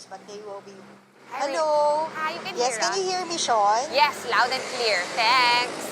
but they will be... Hi, Hello? Hi, you can Yes, hear can us? you hear me, Sean? Yes, loud and clear. Thanks.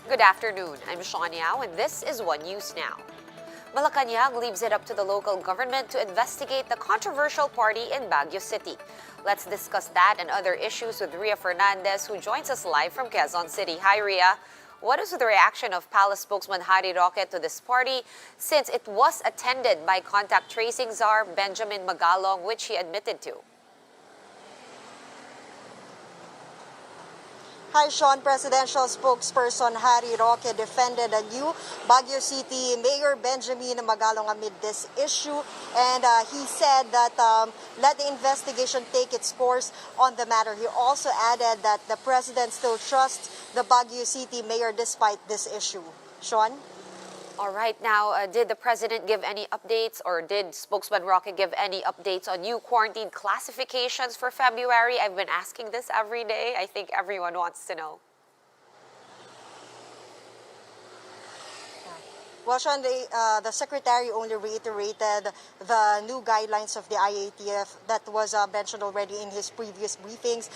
Good afternoon. I'm Sean Yao, and this is One News Now. Malacanang leaves it up to the local government to investigate the controversial party in Baguio City. Let's discuss that and other issues with Ria Fernandez, who joins us live from Quezon City. Hi, Ria. What is the reaction of Palace spokesman Harry Roque to this party, since it was attended by contact tracing czar Benjamin Magalong, which he admitted to? Hi, Sean. Presidential spokesperson Harry Roque defended a new Baguio City Mayor Benjamin Magalong amid this issue. And he said that let the investigation take its course on the matter. He also added that the president still trusts the Baguio City mayor despite this issue. Sean? All right, now, did the president give any updates, or did spokesman Roque give any updates on new quarantine classifications for February? I've been asking this every day. I think everyone wants to know. Well, Sean, the secretary only reiterated the new guidelines of the IATF that was mentioned already in his previous briefings.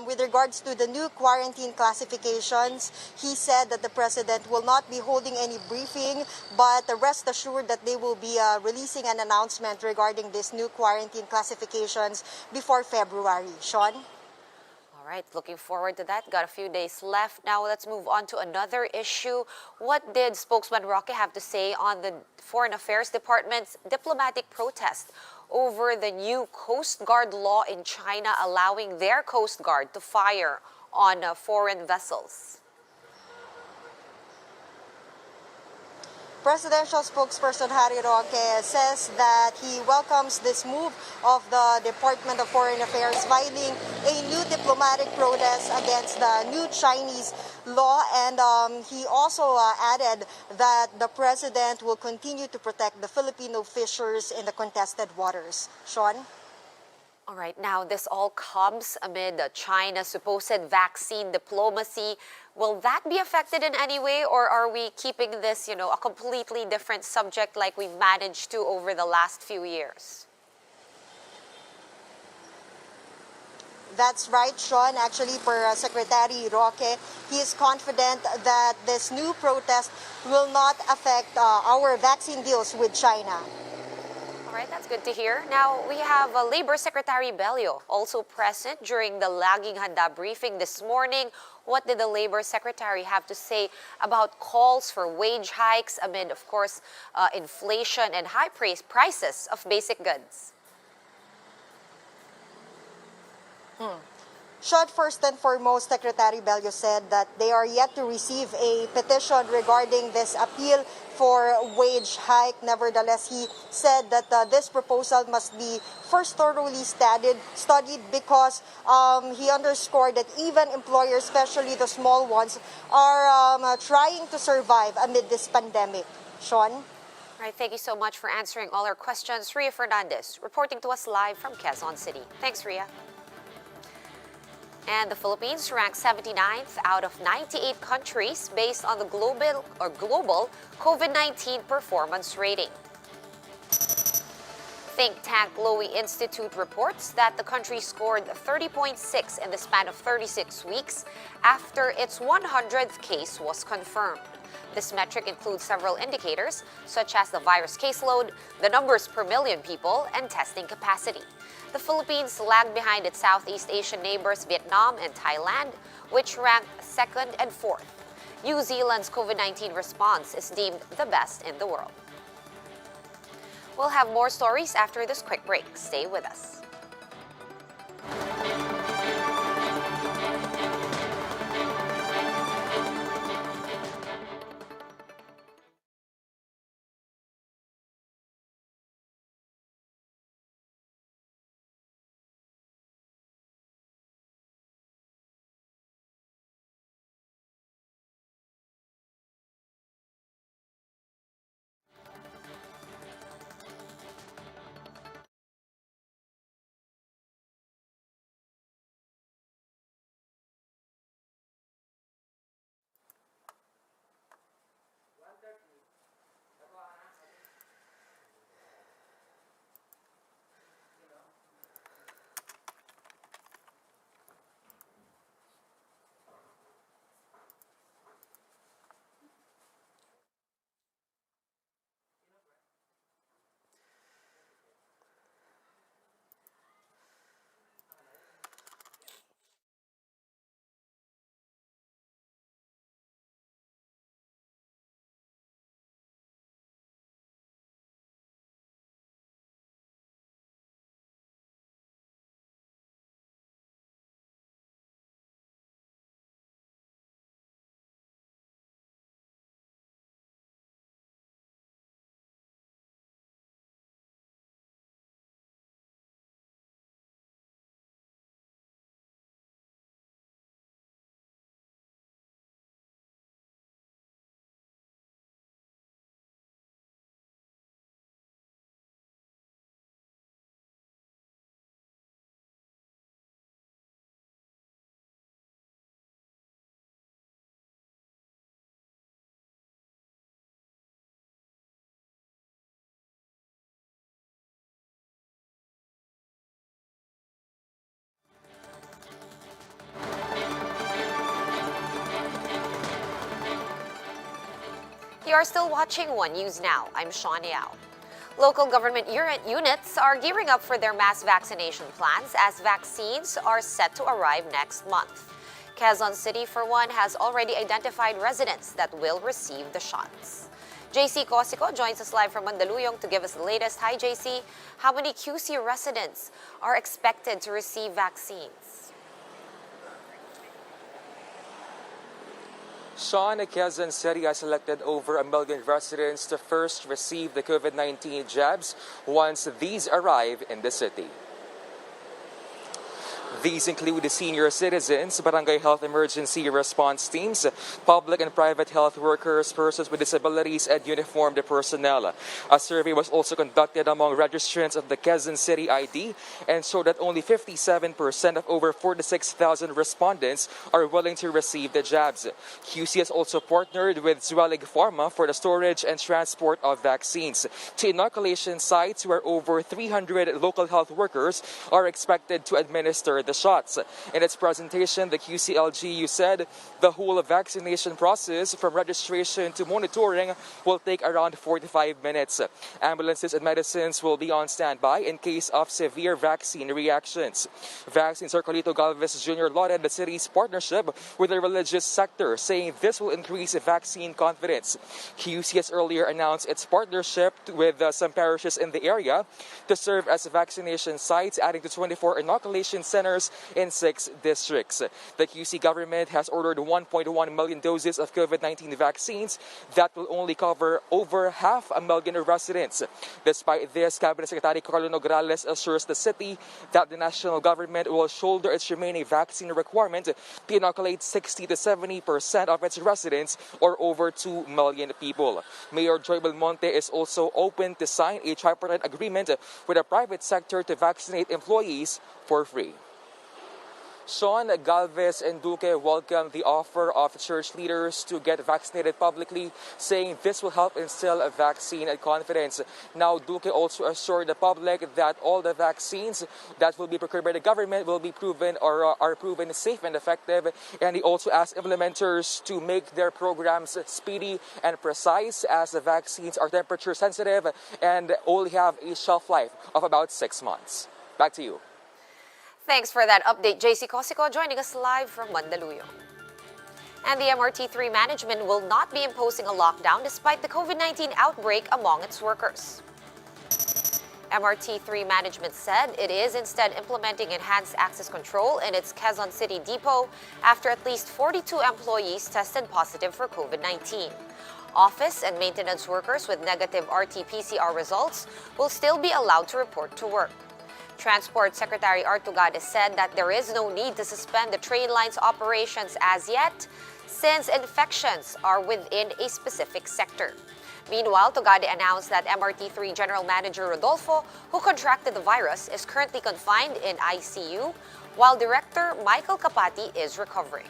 With regards to the new quarantine classifications, he said that the president will not be holding any briefing, but rest assured that they will be releasing an announcement regarding these new quarantine classifications before February. Sean? All right, looking forward to that. Got a few days left. Now let's move on to another issue. What did spokesman Roque have to say on the Foreign Affairs Department's diplomatic protest over the new Coast Guard law in China allowing their Coast Guard to fire on foreign vessels? Presidential spokesperson Harry Roque says that he welcomes this move of the Department of Foreign Affairs filing a new diplomatic protest against the new Chinese law. And he also added that the president will continue to protect the Filipino fishers in the contested waters. Sean? All right, now this all comes amid China's supposed vaccine diplomacy. Will that be affected in any way, or are we keeping this, a completely different subject like we've managed to over the last few years? That's right, Sean. Actually, per Secretary Roque, he is confident that this new protest will not affect our vaccine deals with China. All right, that's good to hear. Now, we have Labor Secretary Bello also present during the Laging Handa briefing this morning. What did the Labor Secretary have to say about calls for wage hikes amid, of course, inflation and high prices of basic goods? Sean, first and foremost, Secretary Bello said that they are yet to receive a petition regarding this appeal for wage hike. Nevertheless, he said that this proposal must be first thoroughly studied because he underscored that even employers, especially the small ones, are trying to survive amid this pandemic. Sean? All right, thank you so much for answering all our questions. Ria Fernandez reporting to us live from Quezon City. Thanks, Ria. And the Philippines ranked 79th out of 98 countries based on the global COVID-19 performance rating. Think tank Lowy Institute reports that the country scored 30.6 in the span of 36 weeks after its 100th case was confirmed. This metric includes several indicators, such as the virus caseload, the numbers per million people, and testing capacity. The Philippines lagged behind its Southeast Asian neighbors Vietnam and Thailand, which ranked second and fourth. New Zealand's COVID-19 response is deemed the best in the world. We'll have more stories after this quick break. Stay with us. You are still watching One News Now. I'm Sean Yao. Local government units are gearing up for their mass vaccination plans as vaccines are set to arrive next month. Quezon City, for one, has already identified residents that will receive the shots. JC Cosico joins us live from Mandaluyong to give us the latest. Hi, JC. How many QC residents are expected to receive vaccines? Sean, Quezon City has selected over 1 million residents to first receive the COVID-19 jabs once these arrive in the city. These include the senior citizens, barangay health emergency response teams, public and private health workers, persons with disabilities, and uniformed personnel. A survey was also conducted among registrants of the Quezon City ID and showed that only 57% of over 46,000 respondents are willing to receive the jabs. QC has also partnered with Zuelig Pharma for the storage and transport of vaccines to inoculation sites where over 300 local health workers are expected to administer the shots. In its presentation, the QCLGU said the whole vaccination process from registration to monitoring will take around 45 minutes. Ambulances and medicines will be on standby in case of severe vaccine reactions. Vaccine Circulito Galvez Jr. lauded the city's partnership with the religious sector, saying this will increase vaccine confidence. QC has earlier announced its partnership with some parishes in the area to serve as vaccination sites, adding to 24 inoculation centers in 6 districts. The QC government has ordered 1.1 million doses of COVID-19 vaccines that will only cover over 500,000 residents. Despite this, Cabinet Secretary Carlo Nograles assures the city that the national government will shoulder its remaining vaccine requirement to inoculate 60 to 70% of its residents, or over 2 million people. Mayor Joy Belmonte is also open to sign a tripartite agreement with the private sector to vaccinate employees for free. Sean, Galvez and Duque welcomed the offer of church leaders to get vaccinated publicly, saying this will help instill vaccine confidence. Now, Duque also assured the public that all the vaccines that will be procured by the government will be proven or are proven safe and effective. And he also asked implementers to make their programs speedy and precise, as the vaccines are temperature sensitive and only have a shelf life of about 6 months. Back to you. Thanks for that update, JC Cosico, joining us live from Mandaluyong. And the MRT3 management will not be imposing a lockdown despite the COVID-19 outbreak among its workers. MRT3 management said it is instead implementing enhanced access control in its Quezon City depot after at least 42 employees tested positive for COVID-19. Office and maintenance workers with negative RT-PCR results will still be allowed to report to work. Transport Secretary Artugade said that there is no need to suspend the train line's operations as yet, since infections are within a specific sector. Meanwhile, Tugade announced that MRT3 General Manager Rodolfo, who contracted the virus, is currently confined in ICU, while Director Michael Capati is recovering.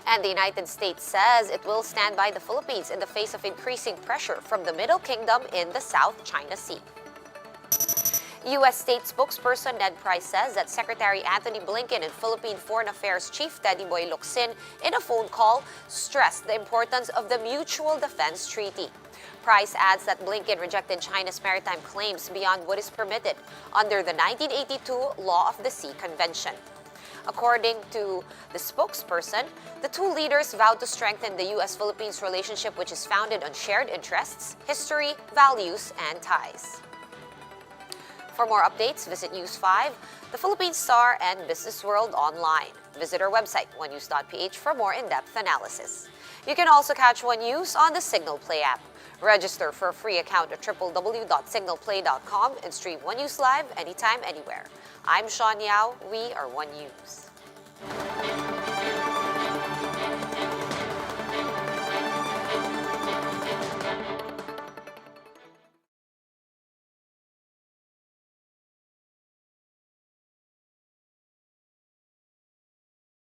And the United States says it will stand by the Philippines in the face of increasing pressure from the Middle Kingdom in the South China Sea. U.S. State spokesperson Ned Price says that Secretary Anthony Blinken and Philippine Foreign Affairs Chief Teddy Boy Locsin, in a phone call, stressed the importance of the Mutual Defense Treaty. Price adds that Blinken rejected China's maritime claims beyond what is permitted under the 1982 Law of the Sea Convention. According to the spokesperson, the two leaders vowed to strengthen the U.S.-Philippines relationship, which is founded on shared interests, history, values, and ties. For more updates, visit News 5, the Philippine Star, and Business World online. Visit our website, onenews.ph, for more in-depth analysis. You can also catch One News on the Signal Play app. Register for a free account at www.signalplay.com and stream One News live anytime, anywhere. I'm Sean Yao. We are One News.